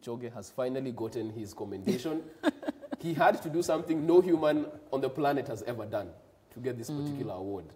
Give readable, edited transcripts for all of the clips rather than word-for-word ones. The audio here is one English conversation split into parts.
Kipchoge has finally gotten his commendation. He had to do something no human on the planet has ever done to get this particular award.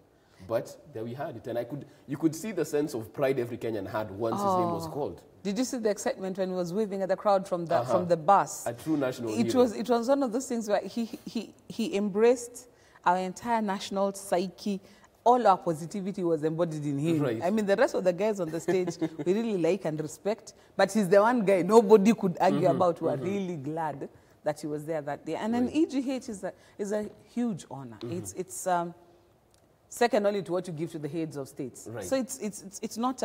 But there we had it. And you could see the sense of pride every Kenyan had once his name was called. Did you see the excitement when he was waving at the crowd from the bus? A true national hero. It was one of those things where he embraced our entire national psyche. All our positivity was embodied in him. Right. I mean, the rest of the guys on the stage, we really like and respect. But he's the one guy nobody could argue about. We are really glad that he was there that day. And then EGH is a huge honor. It's second only to what you give to the heads of states. Right. So it's not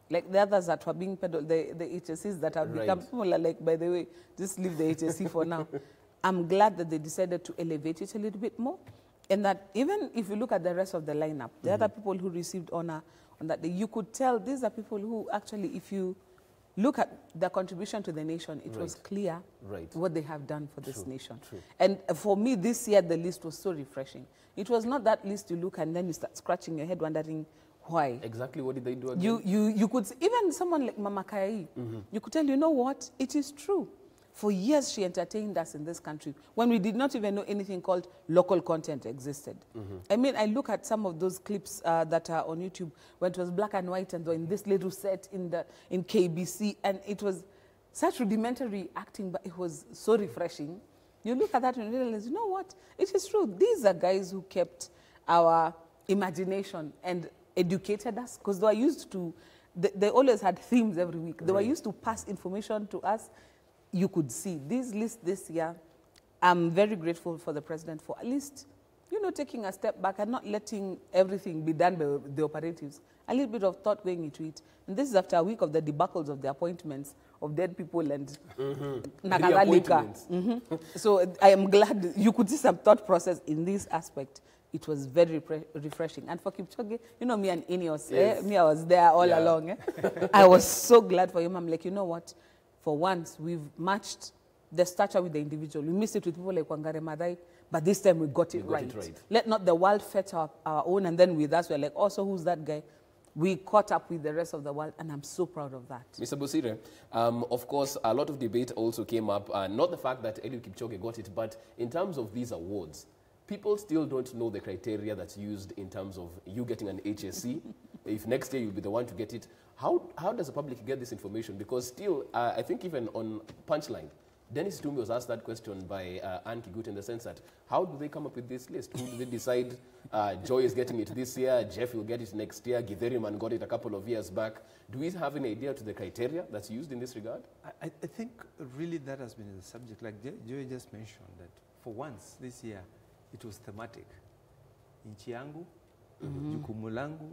like the others that were being peddled, the HSCs that have become, people are like, by the way, just leave the HSC for now. I'm glad that they decided to elevate it a little bit more. And that even if you look at the rest of the lineup, the other people who received honor on that day, you could tell these are people who actually, if you look at their contribution to the nation, it was clear what they have done for this nation. And for me, this year, the list was so refreshing. It was not that list you look and then you start scratching your head wondering why. Exactly what did they do again? You could, even someone like Mama Kai, you could tell, you know what, it is true. For years, she entertained us in this country when we did not even know anything called local content existed. I mean, I look at some of those clips that are on YouTube when it was black and white and in this little set in KBC, and it was such rudimentary acting, but it was so refreshing. You look at that and realize, you know what? It is true. These are guys who kept our imagination and educated us, because they were used to, they always had themes every week. They were used to pass information to us. You could see this list this year. I'm very grateful for the president for at least, taking a step back and not letting everything be done by the operatives. A little bit of thought going into it. And this is after a week of the debacles of the appointments of dead people and Nakagalika. So I am glad you could see some thought process in this aspect. It was very refreshing. And for Kipchoge, me and Ineos, me, I was there all along. I was so glad for him. I'm like, you know what? For once, we've matched the stature with the individual. We missed it with people like Wangare Maathai, but this time we got it right. Let not the world fetch our own, and then with us, we're like, also, who's that guy? We caught up with the rest of the world, and I'm so proud of that. Mr. Bosire, of course, a lot of debate also came up, not the fact that Eliud Kipchoge got it, but in terms of these awards, people still don't know the criteria that's used in terms of you getting an HSC. If next year you'll be the one to get it, how does the public get this information? Because still, I think even on Punchline, Dennis Tumbi was asked that question by Anne Kigut in the sense that, how do they come up with this list? Who do they decide? Joy is getting it this year, Jeff will get it next year, Githeriman got it a couple of years back. Do we have an idea to the criteria that's used in this regard? I think really that has been the subject. Like Joy just mentioned, that for once this year, it was thematic. Nchi yangu, jukumu langu,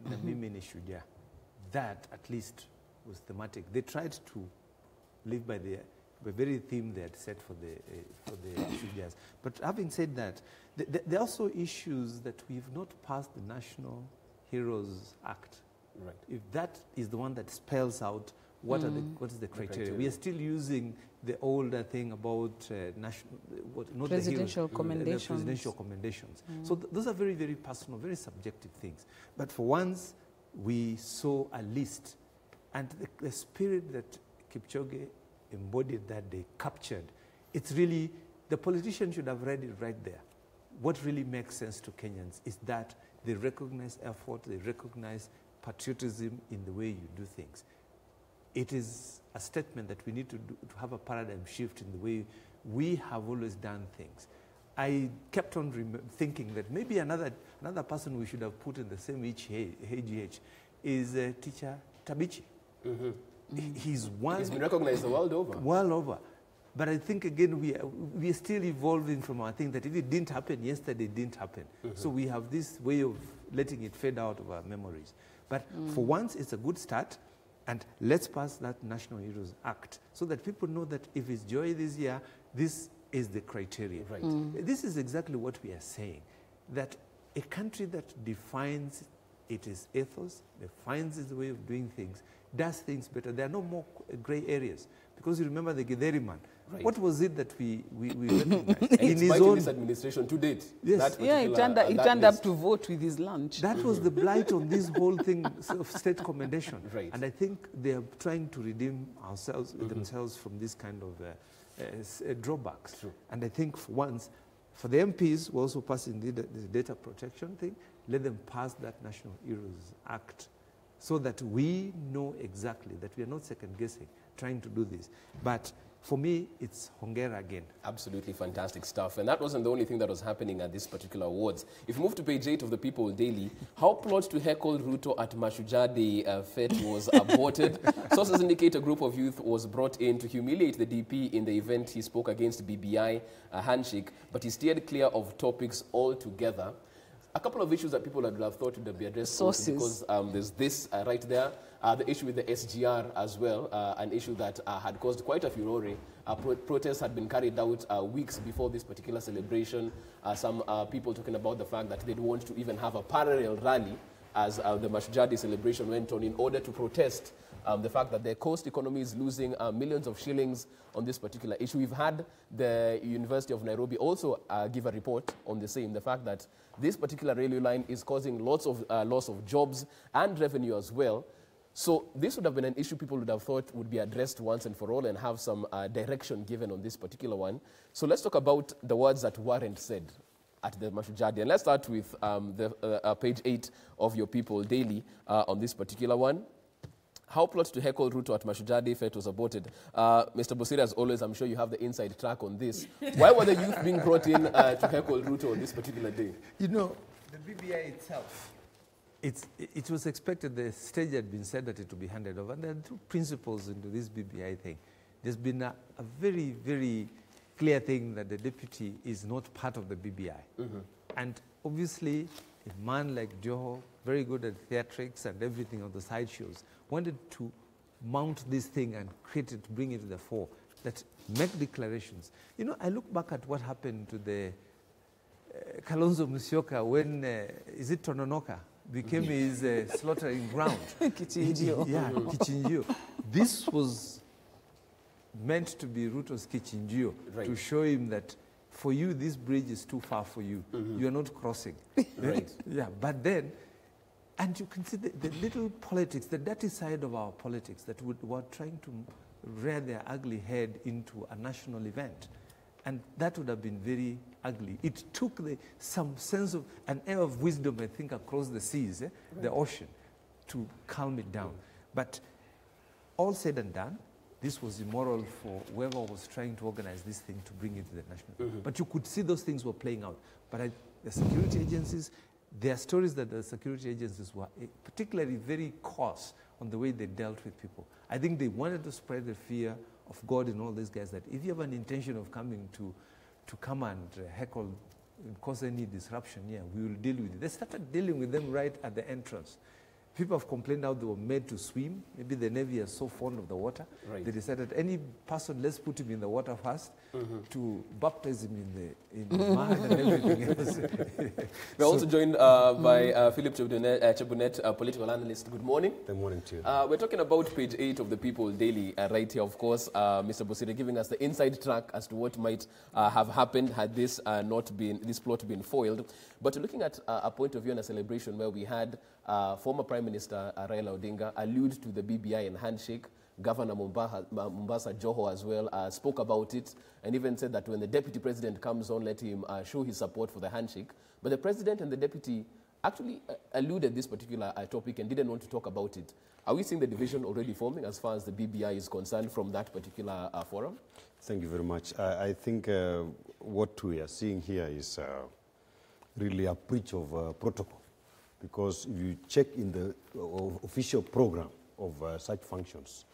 na mimi ni shujaa. That, at least, was thematic. They tried to live by the very theme they had set for the shujaas. But having said that, there are also issues that we've not passed the National Heroes Act. Right. If that is the one that spells out what is the criteria. We are still using the older thing about presidential commendations. The presidential commendations. So those are very, very personal, very subjective things. But for once, we saw a list, and the spirit that Kipchoge embodied that day, captured, it's really, the politician should have read it right there. What really makes sense to Kenyans is that they recognize effort, they recognize patriotism in the way you do things. It is a statement that we need to have a paradigm shift in the way we have always done things. I kept on thinking that maybe another person we should have put in the same HGH is teacher Tabichi. He's been recognized the world over. World over. But I think, again, we are still evolving from our thing that if it didn't happen yesterday, it didn't happen. So we have this way of letting it fade out of our memories. But for once, it's a good start. And let's pass that National Heroes Act so that people know that if it's Joy this year, this is the criteria. Right. This is exactly what we are saying, that a country that defines its ethos, defines its way of doing things, does things better. There are no more gray areas. because you remember the Githeri man. Right. What was it that we recognized? And in spite of this administration to date. Yes. that Yeah, he particular, turned, he that turned up list. to vote with his lunch. That was the blight on this whole thing of state commendation. Right. And I think they are trying to redeem themselves from this kind of drawbacks. True. And I think for once, for the MPs, we're also passing the data protection thing. Let them pass that National Heroes Act so that we know exactly that we are not second guessing, trying to do this. But for me, it's Hongera again. Absolutely fantastic stuff. And that wasn't the only thing that was happening at this particular awards. If you move to page 8 of the People Daily, how plot to heckle Ruto at Mashujaa Day fete was aborted. Sources indicate a group of youth was brought in to humiliate the DP in the event he spoke against BBI, a handshake, but he steered clear of topics altogether. A couple of issues that people would have thought would be addressed also, Sources. because there's this right there, the issue with the SGR as well, an issue that had caused quite a furore. Protests had been carried out weeks before this particular celebration. Some people talking about the fact that they'd want to even have a parallel rally as the Mashujaa Day celebration went on in order to protest the fact that the coast economy is losing millions of shillings on this particular issue. We've had the University of Nairobi also give a report on the same, the fact that this particular railway line is causing lots of loss of jobs and revenue as well. So this would have been an issue people would have thought would be addressed once and for all and have some direction given on this particular one. So let's talk about the words that weren't said at the Mashujaa Day. And let's start with page 8 of your People Daily on this particular one. How plot to heckle Ruto at Mashujaa Day fete was aborted. Mr. Bosire, as always, I'm sure you have the inside track on this. Why were the youth being brought in to heckle Ruto on this particular day? You know, the BBI itself, it was expected, the stage had been said that it would be handed over. And there are two principles into this BBI thing. There's been a very, very clear thing that the deputy is not part of the BBI. Mm-hmm. And obviously, a man like Joho, very good at theatrics and everything on the side shows, wanted to mount this thing and create it, bring it to the fore, that make declarations. You know, I look back at what happened to the Kalonzo Musyoka when, is it Tononoka, became his slaughtering ground. Kichinjio. Yeah, Kichinjio. This was meant to be Ruto's Kichinjio, Right. to show him that for you, this bridge is too far for you. Mm-hmm. You're not crossing. Right. Yeah, but then, and you can see the little politics, the dirty side of our politics that were trying to rear their ugly head into a national event. And that would have been very ugly. It took some sense of, an air of wisdom, I think, across the seas, the ocean, to calm it down. But all said and done, this was immoral for whoever was trying to organize this thing to bring it to the national. But you could see those things were playing out. But the security agencies, there are stories that the security agencies were particularly very coarse on the way they dealt with people. I think they wanted to spread the fear of God and all these guys, that if you have an intention of coming to come and heckle, cause any disruption here, we will deal with it. They started dealing with them right at the entrance. People have complained how they were made to swim. Maybe the Navy is so fond of the water. Right. They decided any person, let's put him in the water first to baptize him in the mud and everything else. We're also joined by Philip Chebunet, political analyst. Good morning. Good morning to you. We're talking about page 8 of the People Daily right here, of course. Mr. Bosire giving us the inside track as to what might have happened had this this plot been foiled. But looking at a point of view and a celebration where we had former Prime Minister Raila Odinga allude to the BBI and handshake. Governor Mombasa Joho as well spoke about it and even said that when the deputy president comes on, let him show his support for the handshake. But the president and the deputy actually alluded this particular topic and didn't want to talk about it. Are we seeing the division already forming as far as the BBI is concerned from that particular forum? Thank you very much. I think what we are seeing here is really a breach of protocol, because if you check in the official program of such functions,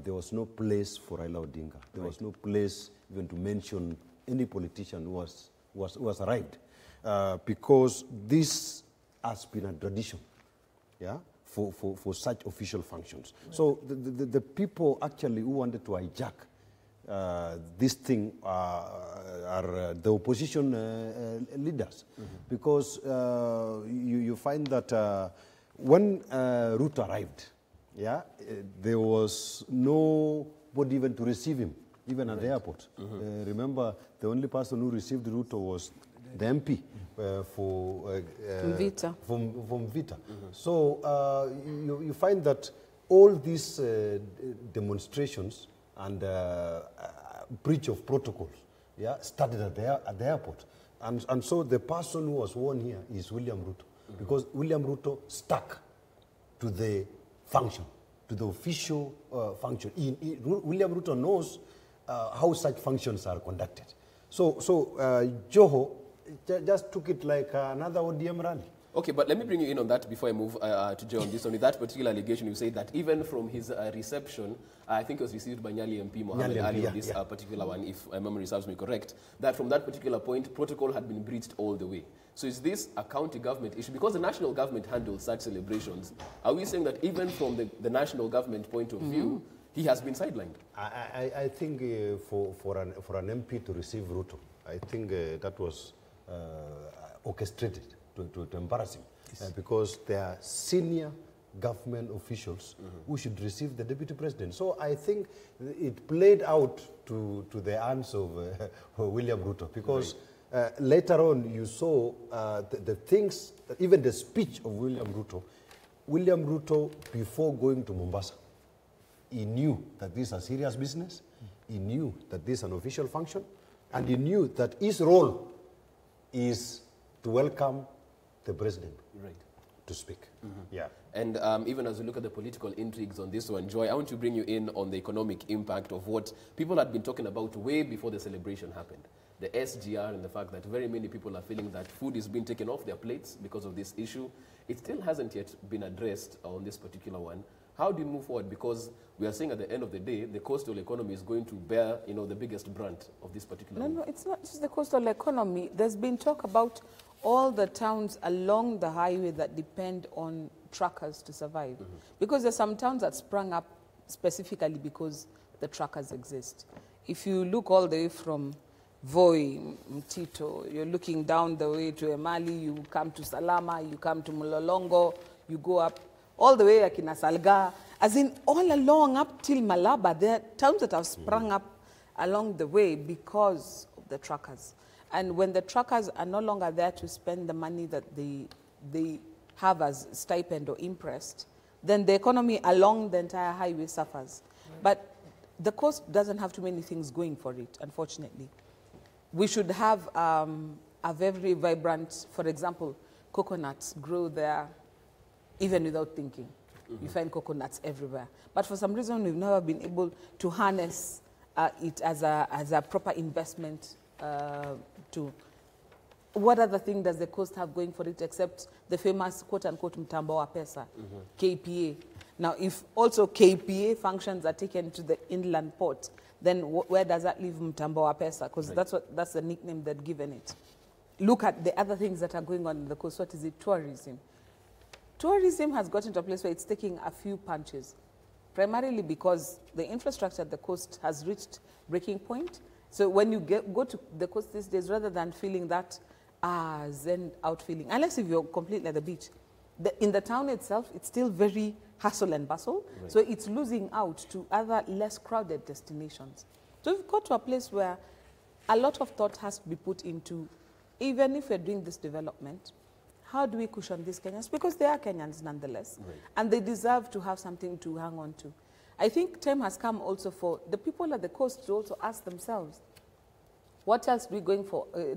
there was no place for Raila Odinga. There was no place even to mention any politician who was arrived, because this has been a tradition, yeah, for such official functions. Right. So the people actually who wanted to hijack this thing are the opposition leaders, because you find that when Ruto arrived, yeah, there was no anybody even to receive him, even at the airport. Remember, the only person who received Ruto was the MP Vita. From Vita. So you find that all these demonstrations and breach of protocols, started at the airport. And so the person who was sworn here is William Ruto, because William Ruto stuck to the function, to the official function. William Ruto knows how such functions are conducted. So Joho just took it like another ODM rally. Okay, but let me bring you in on that before I move to Joe on this. On that particular allegation, you say that even from his reception, I think it was received by Nyali MP Mohamed Ali on this particular one, if my memory serves me correct, that from that particular point, protocol had been breached all the way. So is this a county government issue? Because the national government handles such celebrations. Are we saying that even from the national government point of view, he has been sidelined? I think for an MP to receive Ruto, I think that was orchestrated to embarrass him, because they are senior government officials who should receive the deputy president. So I think it played out to the hands of William Ruto, because later on you saw the things, even the speech of William Ruto, before going to Mombasa, he knew that this is a serious business, he knew that this is an official function, and he knew that his role is to welcome the president to speak. Yeah. And even as we look at the political intrigues on this one, Joy, I want to bring you in on the economic impact of what people had been talking about way before the celebration happened. The SGR and the fact that very many people are feeling that food is being taken off their plates because of this issue. It still hasn't yet been addressed on this particular one. How do you move forward? Because we are saying at the end of the day, the coastal economy is going to bear, the biggest brunt of this particular No, it's not just the coastal economy. There's been talk about all the towns along the highway that depend on truckers to survive. Because there's some towns that sprung up specifically because the truckers exist. If you look all the way from Voi, Mtito, you're looking down the way to Emali, you come to Salama, you come to Mlolongo, you go up all the way to Kinasalga, as in all along up till Malaba. There are towns that have sprung up along the way because of the truckers. And when the truckers are no longer there to spend the money that they have as stipend or imprest, then the economy along the entire highway suffers. But the coast doesn't have too many things going for it, unfortunately. We should have a very vibrant, for example, coconuts grow there even without thinking. You find coconuts everywhere. But for some reason, we've never been able to harness it as a proper investment to what other thing does the coast have going for it except the famous quote-unquote mtambo wa pesa, KPA. Now, if also KPA functions are taken to the inland port, then where does that leave mtambo wa pesa? Because that's the nickname they've given it. Look at the other things that are going on in the coast. What is it? Tourism. Tourism has gotten to a place where it's taking a few punches, primarily because the infrastructure at the coast has reached breaking point. So when you go to the coast these days, rather than feeling that zen out feeling, unless if you're completely at the beach, in the town itself, it's still very hustle and bustle. Right. So it's losing out to other less crowded destinations. So we've got to a place where a lot of thought has to be put into, even if we're doing this development, how do we cushion these Kenyans? Because they are Kenyans nonetheless, and they deserve to have something to hang on to. I think time has come also for the people at the coast to also ask themselves, what else do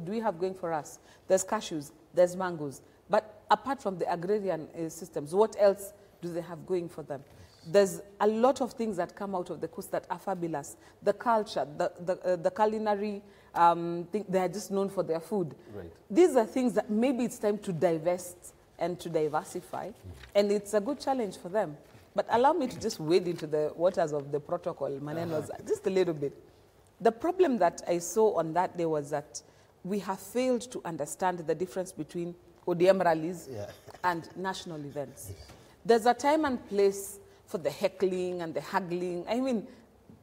we have going for us? There's cashews, there's mangoes, but apart from the agrarian systems, what else do they have going for them? There's a lot of things that come out of the coast that are fabulous. The culture, the culinary thing, they are just known for their food. Right. These are things that maybe it's time to divest and to diversify, and it's a good challenge for them. But allow me to just wade into the waters of the protocol, Manenos, just a little bit. The problem that I saw on that day was that we have failed to understand the difference between ODM rallies and national events. There's a time and place for the heckling and the haggling. I mean,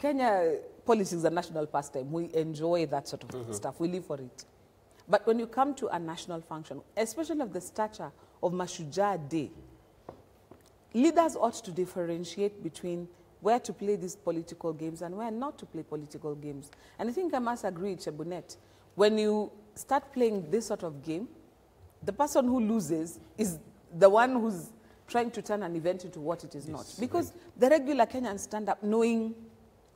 Kenya politics is a national pastime. We enjoy that sort of stuff. We live for it. But when you come to a national function, especially of the stature of Mashujaa Day, leaders ought to differentiate between where to play these political games and where not to play political games. And I think I must agree with Chebunet. When you start playing this sort of game, the person who loses is the one who's trying to turn an event into what it is not. Because the regular Kenyans stand up knowing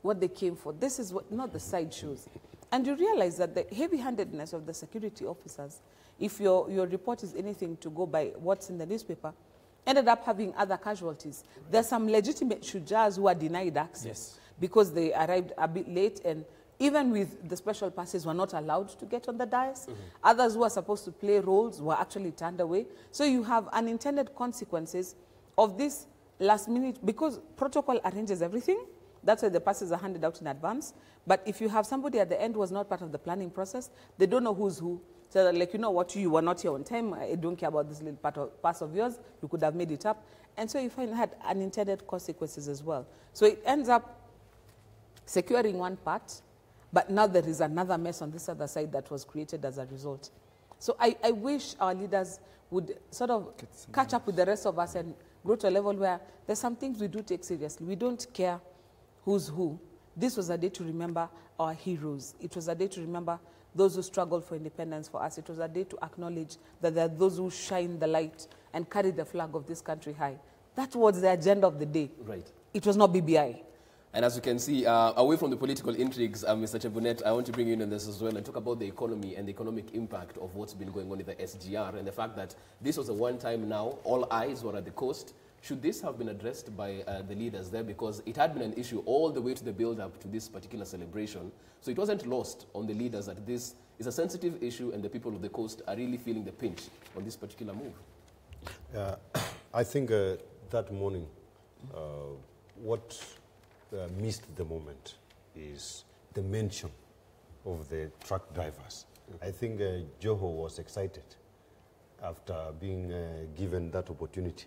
what they came for. This is what, not the sideshows. And you realize that the heavy-handedness of the security officers, if your report is anything to go by what's in the newspaper, ended up having other casualties. There's some legitimate shujas who are denied access because they arrived a bit late, and even with the special passes were not allowed to get on the dais. Others who are supposed to play roles were actually turned away. So you have unintended consequences of this last minute, because protocol arranges everything. That's why the passes are handed out in advance. But if you have somebody at the end who was not part of the planning process, they don't know who's who. So they're like, you know what, you were not here on time. I don't care about this little pass of yours. You could have made it up. And so you find it had unintended consequences as well. So it ends up securing one part, but now there is another mess on this other side that was created as a result. So I wish our leaders would sort of catch up with the rest of us and grow to a level where there's some things we do take seriously. We don't care who's who. This was a day to remember our heroes. It was a day to remember those who struggled for independence for us. It was a day to acknowledge that there are those who shine the light and carry the flag of this country high. That was the agenda of the day. Right. It was not BBI. And as you can see, away from the political intrigues, Mr. Chebunet, I want to bring you in on this as well and talk about the economy and the economic impact of what's been going on with the SGR and the fact that this was a one-time now, all eyes were at the coast. Should this have been addressed by the leaders there? Because it had been an issue all the way to the build-up to this particular celebration. So it wasn't lost on the leaders that this is a sensitive issue and the people of the coast are really feeling the pinch on this particular move. I think that morning, what missed the moment is the mention of the truck drivers. I think Joho was excited after being given that opportunity.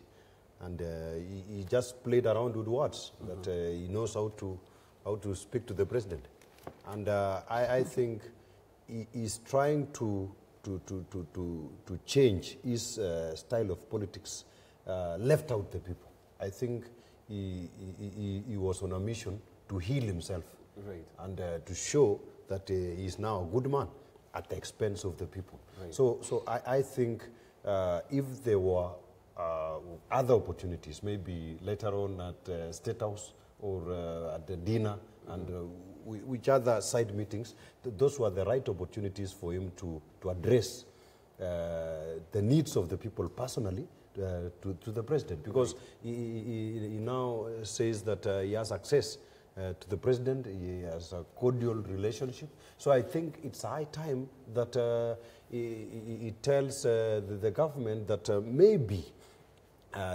And he just played around with words, that he knows how to speak to the president. And I think he is trying to change his style of politics, left out the people. I think he was on a mission to heal himself and to show that he is now a good man at the expense of the people. Right. So I think if there were other opportunities, maybe later on at State House or at the dinner and which other side meetings, those were the right opportunities for him to address the needs of the people personally to the president, because he now says that he has access to the president, he has a cordial relationship. So I think it's high time that he tells the government that maybe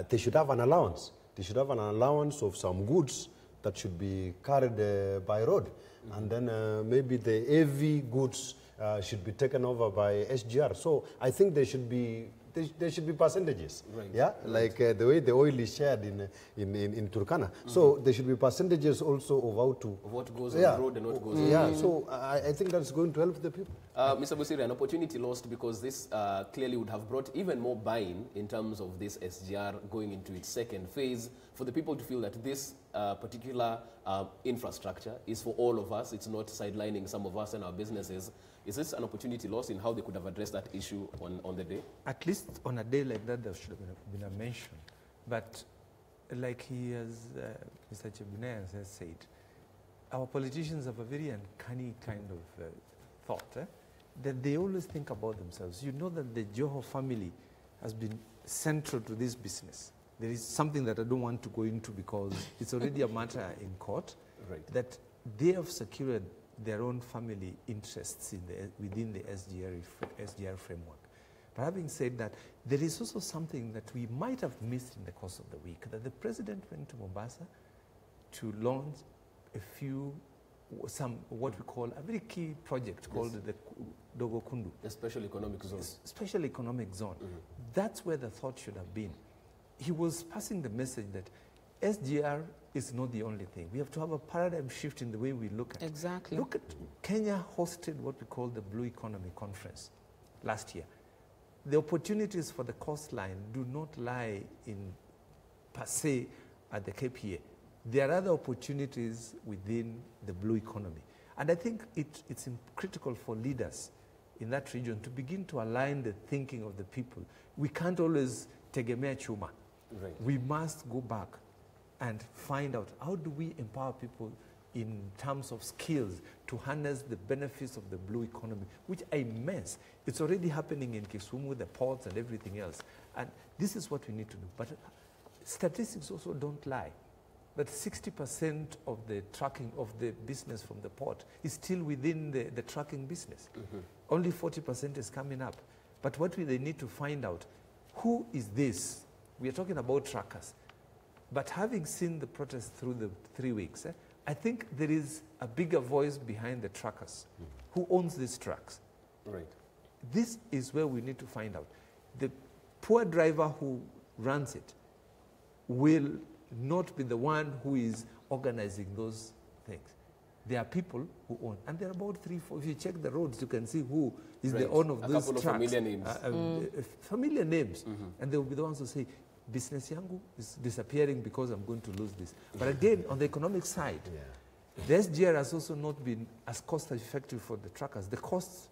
they should have an allowance. They should have an allowance of some goods that should be carried by road. And then maybe the heavy goods should be taken over by SGR. So I think there should be percentages, like the way the oil is shared in Turkana. So there should be percentages also of how to... Of what goes on the road and what goes on. So I think that's going to help the people. Mr. Busiri, an opportunity lost because this clearly would have brought even more buy-in in terms of this SGR going into its second phase, for the people to feel that this particular infrastructure is for all of us. It's not sidelining some of us and our businesses. Is this an opportunity lost in how they could have addressed that issue on the day? At least on a day like that, there should have been a mention. But like he has, Mr. Chebunet has said, our politicians have a very uncanny kind of thought, that they always think about themselves. You know that the Joho family has been central to this business. There is something that I don't want to go into because it's already a matter in court, that they have secured their own family interests within the SGR framework. But having said that, there is also something that we might have missed in the course of the week, that the president went to Mombasa to launch what we call a very key project called the Dogo Kundu. The Special Economic Zone. Special Economic Zone. That's where the thought should have been. He was passing the message that SGR is not the only thing. We have to have a paradigm shift in the way we look at it. Exactly. Look at Kenya hosted what we call the Blue Economy Conference last year. The opportunities for the coastline do not lie in per se at the KPA. there are other opportunities within the blue economy. And I think it's critical for leaders in that region to begin to align the thinking of the people. We can't always tegemea chuma. Right. We must go back and find out how do we empower people in terms of skills to harness the benefits of the blue economy, which are immense. It's already happening in Kisumu, the ports and everything else. And this is what we need to do. But statistics also don't lie. That 60% of the trucking of the business from the port is still within the trucking business. Only 40% is coming up. But what they need to find out, who is this? We are talking about truckers. But having seen the protest through the 3 weeks, I think there is a bigger voice behind the truckers. Who owns these trucks? Right. This is where we need to find out. The poor driver who runs it will not be the one who is organizing those things. There are people who own, and there are about 3, 4. If you check the roads, you can see who is the owner of those trucks. A couple of familiar names. Familiar names. And they will be the ones who say, business yangu is disappearing because I'm going to lose this. But again, on the economic side, the SGR has also not been as cost effective for the truckers. The costs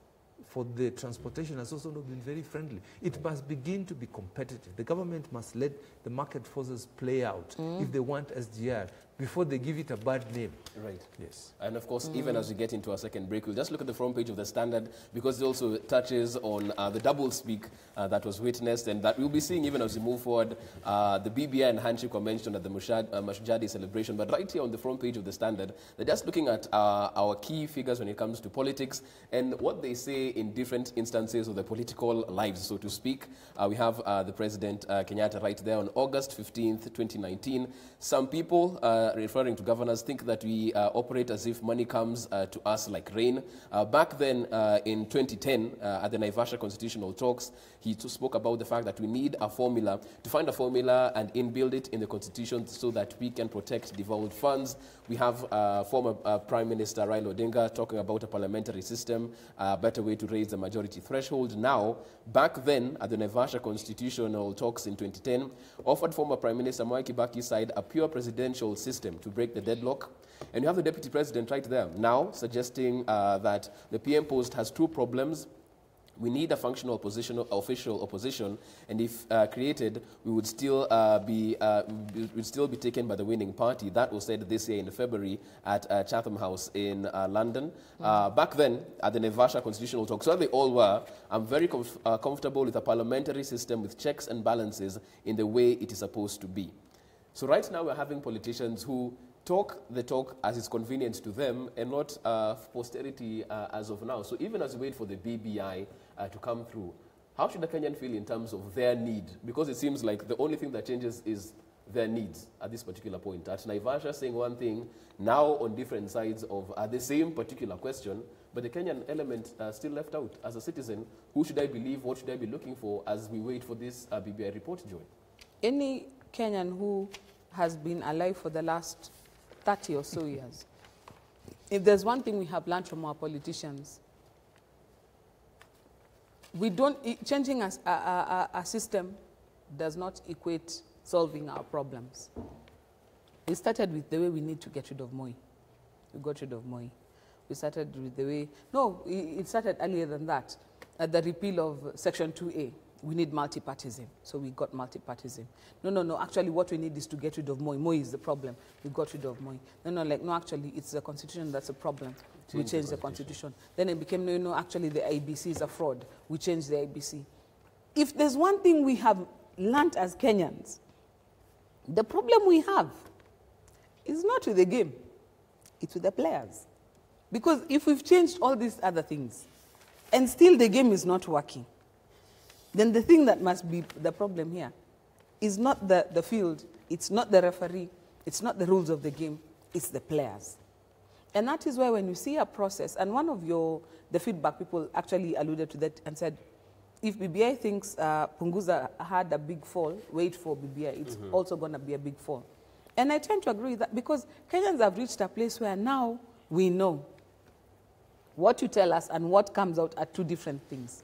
for the transportation has also not been very friendly. It must begin to be competitive. The government must let the market forces play out if they want SGR before they give it a bad name. Right. Yes. And of course, even as we get into our second break, we'll just look at the front page of the Standard because it also touches on the double speak that was witnessed and that we'll be seeing even as we move forward. The BBI and handshake were mentioned at the Mashujadi celebration, but right here on the front page of the Standard, they're just looking at our key figures when it comes to politics and what they say in different instances of the political lives, so to speak. We have the President Kenyatta right there on August 15th, 2019. Some people referring to governors think that we operate as if money comes to us like rain. Back then in 2010 at the Naivasha Constitutional Talks, he spoke about the fact that we need a formula, to find a formula and inbuild it in the Constitution so that we can protect devolved funds. We have former Prime Minister Raila Odinga talking about a parliamentary system, a better way to raise the majority threshold. Now, back then at the Naivasha Constitutional Talks in 2010, offered former Prime Minister Mwai Kibaki's side a pure presidential system to break the deadlock. And you have the Deputy President right there now suggesting that the PM post has 2 problems. We need a functional official opposition, and if created, we would still be taken by the winning party. That was said this year in February at Chatham House in London. Back then, at the Naivasha Constitutional Talks, where they all were, I'm very comfortable with a parliamentary system with checks and balances in the way it is supposed to be. So right now, we're having politicians who talk the talk as is convenient to them and not posterity as of now. So even as we wait for the BBI to come through, how should the Kenyan feel in terms of their need? Because it seems like the only thing that changes is their needs at this particular point. At Naivasha saying one thing, now on different sides of the same particular question, but the Kenyan element still left out. As a citizen, who should I believe, what should I be looking for as we wait for this BBI report, Joy? Any Kenyan who has been alive for the last 30 or so years, if there's one thing we have learned from our politicians, changing a system does not equate solving our problems. It started with the way we need to get rid of Moi. We got rid of Moi. We started with the way, no, it started earlier than that, at the repeal of Section 2A. We need multipartism, so we got multipartism. No, actually what we need is to get rid of Moi. Moi is the problem. We got rid of Moi. No, actually it's the constitution that's a problem. We changed the constitution. Then it became, no, actually the IBC is a fraud. We changed the IBC. If there's one thing we have learned as Kenyans, the problem we have is not with the game, it's with the players. Because if we've changed all these other things, and still the game is not working, then the thing that must be the problem here is not the field, it's not the referee, it's not the rules of the game, it's the players. And that is why when you see a process, and one of the feedback people actually alluded to that and said, if BBI thinks Punguza had a big fall, wait for BBI, it's also going to be a big fall. And I tend to agree with that because Kenyans have reached a place where now we know what you tell us and what comes out are 2 different things.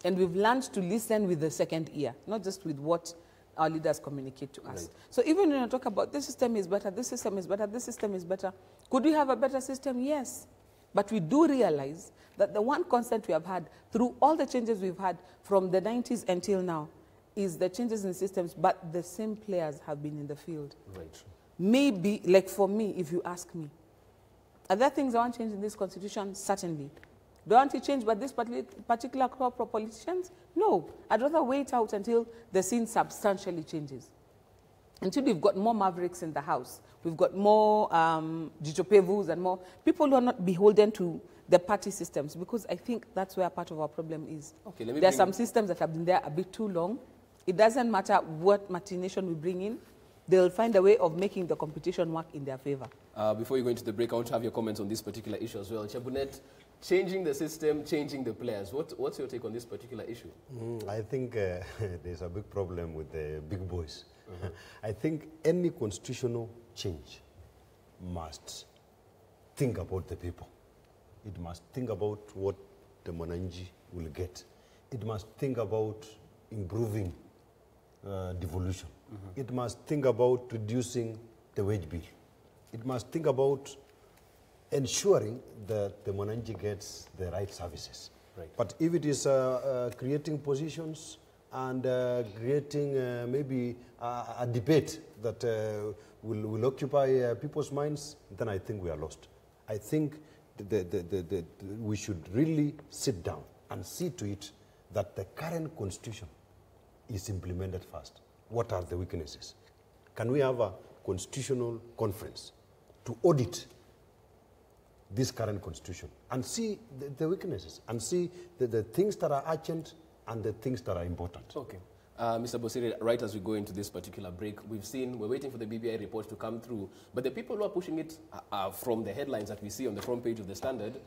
And we've learned to listen with the second ear, not just with what our leaders communicate to us. So even when you talk about this system is better, this system is better, this system is better, could we have a better system? Yes. But we do realize that the one constant we have had through all the changes we've had from the 90s until now is the changes in systems, but the same players have been in the field. Right. Maybe, like for me, if you ask me, are there things I want to change in this constitution? Certainly. Do I want to change by this particular crop of politicians? No. I'd rather wait out until the scene substantially changes. Until we've got more mavericks in the house, we've got more Jichopevus and more people who are not beholden to the party systems, because I think that's where part of our problem is. Okay, there are some systems that have been there a bit too long. It doesn't matter what machination we bring in, they'll find a way of making the competition work in their favor. Before you go into the break, I want to have your comments on this particular issue as well. Chabunet, changing the system, changing the players. What's your take on this particular issue? I think there's a big problem with the big boys. I think any constitutional change must think about the people. It must think about what the Mwananchi will get. It must think about improving devolution. It must think about reducing the wage bill. It must think about ensuring that the Mwananchi gets the right services. Right. But if it is creating positions and creating maybe a debate that will occupy people's minds, then I think we are lost. I think we should really sit down and see to it that the current constitution is implemented first. What are the weaknesses? Can we have a constitutional conference to audit this current constitution and see the weaknesses and see the things that are urgent and the things that are important? Okay. Mr. Bosire, right as we go into this particular break, we're waiting for the BBI report to come through, but the people who are pushing it are from the headlines that we see on the front page of the Standard,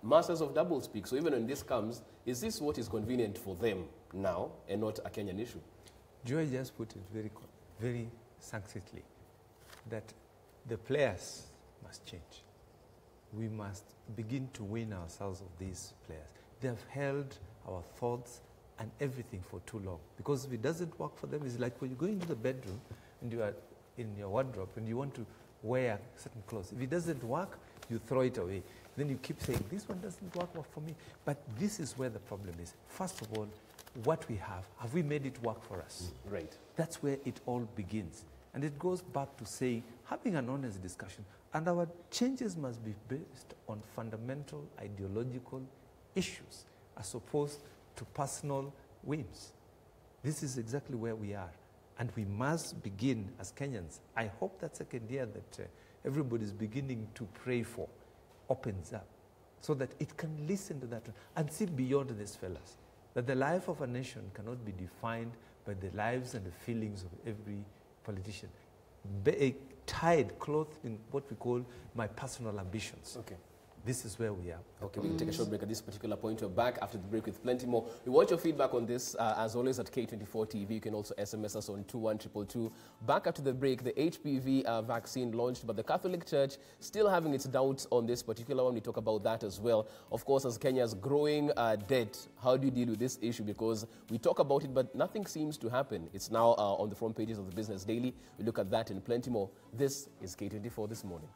masters of doublespeak. So even when this comes, is this what is convenient for them now and not a Kenyan issue? Joy just put it very succinctly, that the players must change. We must begin to win ourselves of these players. They have held our thoughts and everything for too long. Because if it doesn't work for them, it's like when you go into the bedroom and you are in your wardrobe and you want to wear certain clothes. If it doesn't work, you throw it away. Then you keep saying, this one doesn't work for me. But this is where the problem is. First of all, what we have we made it work for us? Right. That's where it all begins. And it goes back to saying, having an honest discussion, and our changes must be based on fundamental ideological issues as opposed to personal whims. This is exactly where we are. And we must begin as Kenyans. I hope that second year that everybody's beginning to pray for opens up so that it can listen to that and see beyond these fellas. That the life of a nation cannot be defined by the lives and the feelings of every politician. Tied, clothed in what we call my personal ambitions. Okay. This is where we are. Okay, we can take a short break at this particular point. We're back after the break with plenty more. We want your feedback on this, as always, at K24 TV. You can also SMS us on 21222. Back after the break, the HPV vaccine launched, but the Catholic Church still having its doubts on this particular one. We talk about that as well. Of course, as Kenya's growing debt, how do you deal with this issue? Because we talk about it, but nothing seems to happen. It's now on the front pages of the Business Daily. We look at that and plenty more. This is K24 This Morning.